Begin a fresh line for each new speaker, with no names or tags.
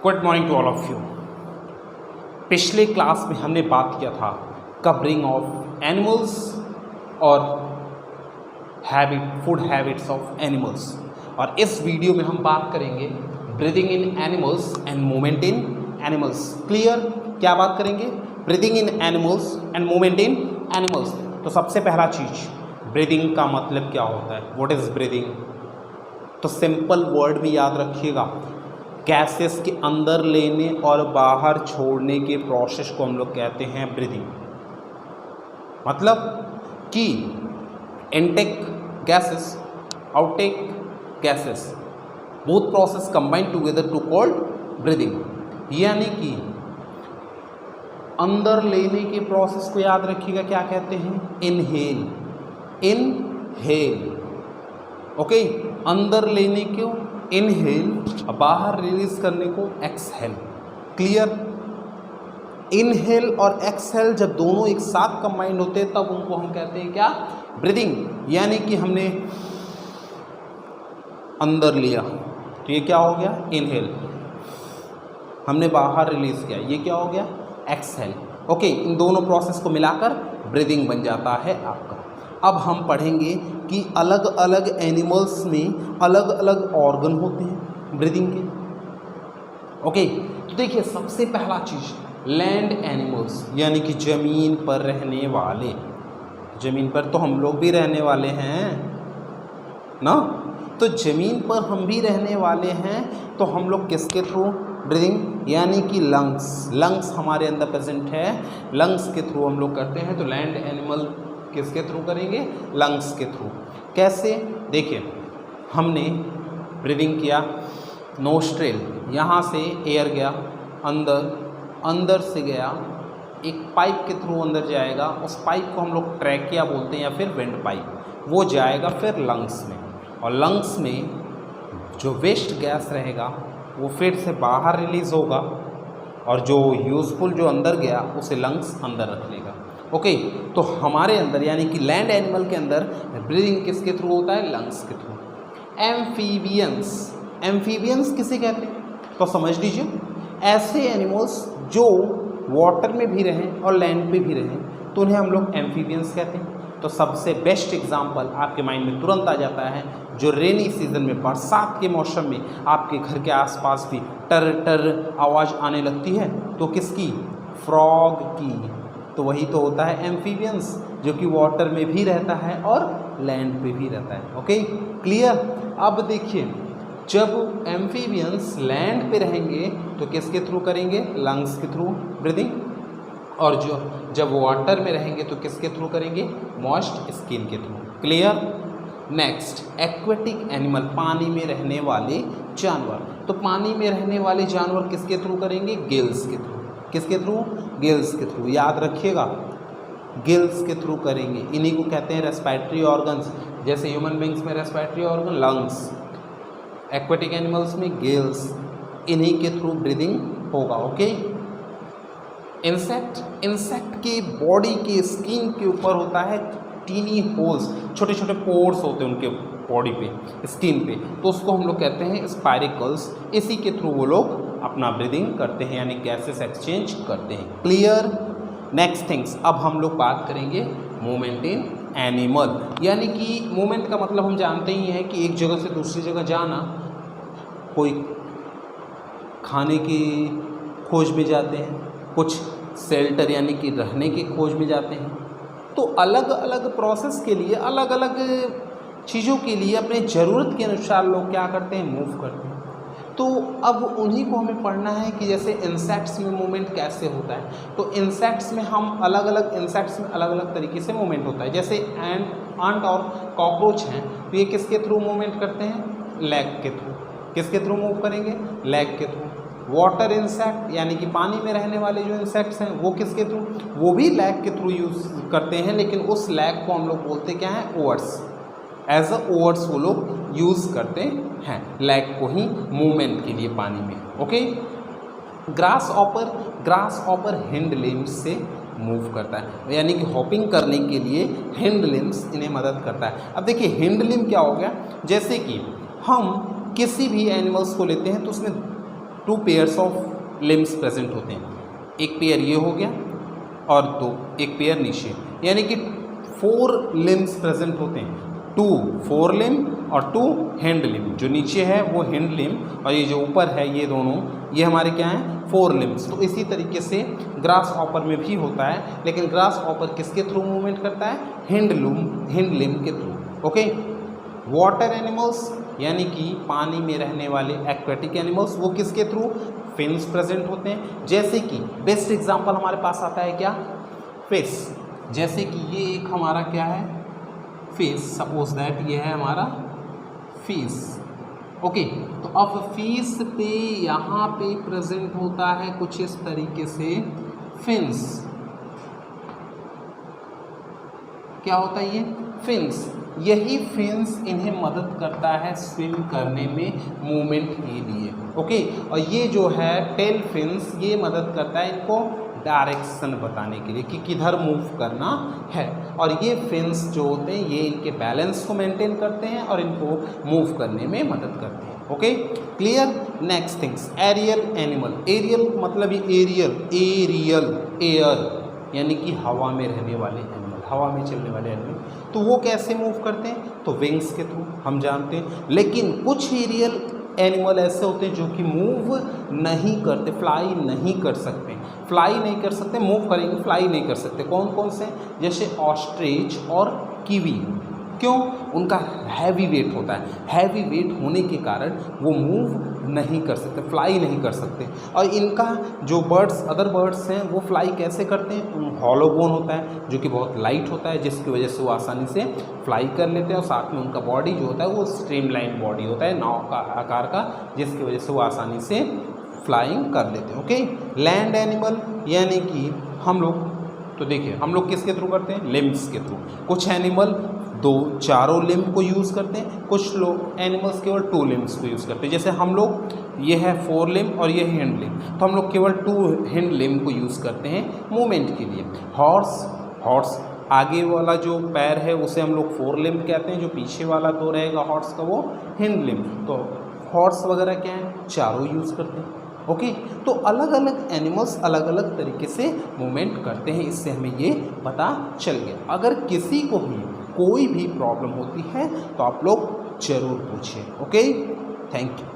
Good morning to all of you. पिछले class में हमने बात किया था कवरिंग ऑफ एनिमल्स और फूड हैबिट्स ऑफ एनिमल्स, और इस वीडियो में हम बात करेंगे breathing in animals and movement in animals. Clear? क्या बात करेंगे? Breathing in animals and movement in animals. तो सबसे पहला चीज, ब्रीदिंग का मतलब क्या होता है? What is breathing? तो सिंपल वर्ड में याद रखिएगा, गैसेस के अंदर लेने और बाहर छोड़ने के प्रोसेस को हम लोग कहते हैं ब्रीदिंग। मतलब कि intake gases, outtake gases, both process combine together to called breathing. यानी कि अंदर लेने के प्रोसेस को याद रखिएगा, क्या कहते हैं? इनहेल। Inhale, okay. अंदर लेने को इनहेल, बाहर रिलीज करने को एक्सहेल। क्लियर? इनहेल और एक्सहेल जब दोनों एक साथ कंबाइंड होते हैं तब उनको हम कहते हैं क्या? ब्रीदिंग। यानी कि हमने अंदर लिया तो ये क्या हो गया? इनहेल। हमने बाहर रिलीज किया, ये क्या हो गया? एक्सहेल। ओके, इन दोनों प्रोसेस को मिलाकर ब्रीदिंग बन जाता है आपका। अब हम पढ़ेंगे कि अलग अलग एनिमल्स में अलग अलग ऑर्गन होते हैं ब्रीदिंग के। ओके, तो देखिए सबसे पहला चीज, लैंड एनिमल्स यानी कि जमीन पर रहने वाले। जमीन पर तो हम लोग भी रहने वाले हैं ना, तो जमीन पर हम भी रहने वाले हैं, तो हम लोग किसके थ्रू ब्रीदिंग? यानी कि लंग्स। लंग्स हमारे अंदर प्रेजेंट है, लंग्स के थ्रू हम लोग करते हैं। तो लैंड एनिमल किसके थ्रू करेंगे? लंग्स के थ्रू। कैसे? देखिए, हमने ब्रीदिंग किया, नोस्ट्रिल, यहाँ से एयर गया अंदर, अंदर से गया एक पाइप के थ्रू अंदर जाएगा, उस पाइप को हम लोग ट्रैकिया बोलते हैं या फिर विंड पाइप। वो जाएगा फिर लंग्स में, और लंग्स में जो वेस्ट गैस रहेगा वो फिर से बाहर रिलीज होगा, और जो यूज़फुल जो अंदर गया उसे लंग्स अंदर रख लेगा। ओके, तो हमारे अंदर यानी कि लैंड एनिमल के अंदर ब्रीदिंग किसके थ्रू होता है? लंग्स के थ्रू। एम्फीबियंस, एम्फीबियंस किसे कहते हैं? तो समझ लीजिए, ऐसे एनिमल्स जो वाटर में भी रहें और लैंड पे भी रहें तो उन्हें हम लोग एम्फीबियंस कहते हैं। तो सबसे बेस्ट एग्जाम्पल आपके माइंड में तुरंत आ जाता है, जो रेनी सीजन में, बरसात के मौसम में आपके घर के आसपास भी टर टर आवाज़ आने लगती है, तो किसकी? फ्रॉग की। तो वही तो होता है एम्फीबियंस, जो कि वाटर में भी रहता है और लैंड पे भी रहता है। Okay, clear? अब देखिए, जब एम्फीबियंस लैंड पे रहेंगे तो किसके थ्रू करेंगे? लंग्स के थ्रू ब्रीदिंग। और जो जब वाटर में रहेंगे तो किसके थ्रू करेंगे? मॉइस्ट स्किन के through. Clear? Next, aquatic animal, पानी में रहने वाले जानवर। तो पानी में रहने वाले जानवर किसके थ्रू करेंगे? गिल्स के थ्रू। किसके थ्रू? गिल्स के थ्रू। याद रखिएगा, गिल्स के थ्रू करेंगे। इन्हीं को कहते हैं रेस्पिरेटरी ऑर्गन्स। जैसे ह्यूमन बींग्स में respiratory organ lungs, aquatic animals में गिल्स, इन्हीं के थ्रू ब्रीदिंग होगा। ओके। इंसेक्ट, इंसेक्ट के बॉडी के स्किन के ऊपर होता है टीनी होल्स, छोटे छोटे पोर्स होते हैं उनके बॉडी पे, स्किन पे, तो उसको हम लोग कहते हैं स्पाइरिकल्स। इसी के थ्रू वो लोग अपना ब्रीदिंग करते हैं, यानी गैसेस एक्सचेंज करते हैं। क्लियर? नेक्स्ट थिंग्स, अब हम लोग बात करेंगे मूवमेंट इन एनिमल। यानी कि मूवमेंट का मतलब हम जानते ही हैं कि एक जगह से दूसरी जगह जाना, कोई खाने की खोज में जाते हैं, कुछ शेल्टर यानी कि रहने की खोज में जाते हैं। तो अलग अलग प्रोसेस के लिए, अलग अलग चीज़ों के लिए अपने ज़रूरत के अनुसार लोग क्या करते हैं? मूव करते हैं। तो अब उन्हीं को हमें पढ़ना है कि जैसे इंसेक्ट्स में मूवमेंट कैसे होता है। तो इंसेक्ट्स में हम अलग अलग, इंसेक्ट्स में अलग अलग तरीके से मूवमेंट होता है। जैसे आंट और कॉकरोच हैं, तो ये किसके थ्रू मूवमेंट करते हैं? लेग के थ्रू। किसके थ्रू मूव करेंगे? लेग के थ्रू। वाटर इंसेक्ट यानी कि पानी में रहने वाले जो इंसेक्ट्स हैं वो किसके थ्रू? वो भी लेग के थ्रू यूज़ करते हैं, लेकिन उस लेग को हम लोग बोलते क्या हैं? ओवर्स। एज अ ओवर्स वो लोग यूज़ करते हैं लेग को ही मूवमेंट के लिए पानी में। ओके। ग्रास ऑपर हिंड लिम्स से मूव करता है, यानी कि हॉपिंग करने के लिए हिंड लिम्स इन्हें मदद करता है। अब देखिए हिंड लिम क्या हो गया? जैसे कि हम किसी भी एनिमल्स को लेते हैं तो उसमें 2 पेयर्स ऑफ लिम्स प्रेजेंट होते हैं, एक पेयर ये हो गया और दो एक पेयर नीचे, यानी कि 4 लिम्स प्रेजेंट होते हैं, 2 फोर लिम और 2 हैंड लिम। जो नीचे है वो हैंड लिम और ये जो ऊपर है ये दोनों ये हमारे क्या हैं 4 लिम्स। तो इसी तरीके से ग्रास हॉपर में भी होता है, लेकिन ग्रास हॉपर किसके थ्रू मूवमेंट करता है, हैंड लिम के थ्रू। ओके, वाटर एनिमल्स यानी कि पानी में रहने वाले एक्वेटिक एनिमल्स, वो किसके थ्रू, फिन्स प्रेजेंट होते हैं। जैसे कि बेस्ट एग्जांपल हमारे पास आता है क्या, फिश। जैसे कि ये एक हमारा क्या है फिश, सपोज दैट ये है हमारा फिश। ओके, तो अब फिश पे यहाँ पे प्रेजेंट होता है कुछ इस तरीके से फिन्स। क्या होता है ये फिन्स, यही फिन्स इन्हें मदद करता है स्विम करने में मूवमेंट के लिए। ओके, और ये जो है टेल फिन्स ये मदद करता है इनको डायरेक्शन बताने के लिए कि किधर मूव करना है। और ये फिन्स जो होते हैं ये इनके बैलेंस को मेंटेन करते हैं और इनको मूव करने में मदद करते हैं। Okay, clear. Next things, aerial animal. Aerial मतलब ये एरियल एयर यानी कि हवा में रहने वाले एनिमल, हवा में चलने वाले एनिमल। तो वो कैसे मूव करते हैं, तो विंग्स के थ्रू हम जानते हैं। लेकिन कुछ एरियल एनिमल ऐसे होते हैं जो कि मूव नहीं करते, फ्लाई नहीं कर सकते, फ्लाई नहीं कर सकते, मूव करेंगे फ्लाई नहीं कर सकते। कौन कौन से, जैसे ऑस्ट्रिच और कीवी। क्यों, उनका हैवी वेट होता है, हैवी वेट होने के कारण वो मूव नहीं कर सकते, फ्लाई नहीं कर सकते। और इनका जो बर्ड्स, अदर बर्ड्स हैं वो फ्लाई कैसे करते हैं, हॉलो बोन होता है जो कि बहुत लाइट होता है, जिसकी वजह से वो आसानी से फ्लाई कर लेते हैं। और साथ में उनका बॉडी जो होता है वो स्ट्रीमलाइन बॉडी होता है, नाव का आकार का, जिसकी वजह से वो आसानी से फ्लाइंग कर लेते हैं। ओके, लैंड एनिमल यानी कि हम लोग, तो देखिए हम लोग किसके थ्रू करते हैं, लिम्स के थ्रू। कुछ एनिमल 2-4 लिम्ब को यूज़ करते हैं, कुछ लोग एनिमल्स केवल 2 लिम्स को यूज़ करते हैं। जैसे हम लोग, ये है 4 लिम्ब और ये है हैंड लिम्ब, तो हम लोग केवल 2 हैंड लिम्ब को यूज़ करते हैं मूवमेंट के लिए। हॉर्स आगे वाला जो पैर है उसे हम लोग 4 लिम्ब कहते हैं, जो पीछे वाला 2 रहेगा हॉर्स का वो हैंड लिम्ब। तो हॉर्स वगैरह क्या है, चारों यूज़ करते हैं। ओके, तो अलग अलग एनिमल्स अलग अलग तरीके से मूवमेंट करते हैं, इससे हमें ये पता चल गया। अगर किसी को भी कोई भी प्रॉब्लम होती है तो आप लोग ज़रूर पूछें। Okay, thank you.